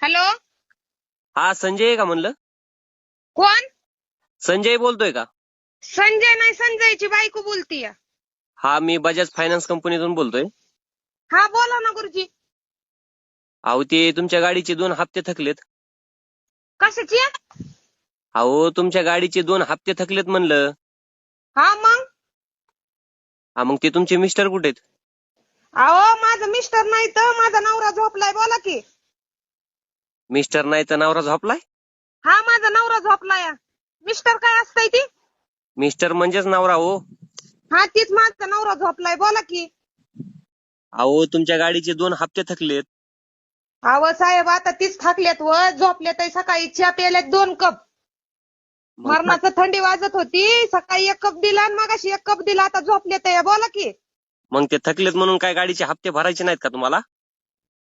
Hello. हा संजय आहे का म्हणलं? कोण? संजय बोलतोय का? संजय नाही, संजयची बायको बोलतीय. हा मी बजाज फायनान्स कंपनीतून बोलतोय. हा बोला ना गुरुजी. अहो ते तुमच्या गाडीचे 2 हप्ते थकलेत. कशाची? अहो तुमच्या गाडीचे 2 हप्ते थकलेत म्हणलं. हा मग हा मग ते तुमचे मिस्टर कुठे आहेत? अहो माझं मिस्टर नाही तर माझा नवरा झोपलाय. बोला की. मिस्टर नाही तर नवरा झोपलाय? हा माझा नवरा झोपलाय. मिस्टर काय असतंय ती? मिस्टर म्हणजेच नवरा हो. हा तीच माझा नवरा झोपलाय. बोला की. अहो तुमच्या गाडीचे 2 हप्ते थकलेत. अहो साहेब आता तीच थाकल्यात व झोपल्यात. सकाळी चहा प्यायल्यात 2 कप. मग मरणाचं थंडी वाजत होती. सकाळी 1 कप दिला आणि मगाशी 1 कप दिला. आता झोपल्यात. बोला की. मग ते थकलेत म्हणून काय गाडीचे हप्ते भरायचे नाहीत का तुम्हाला?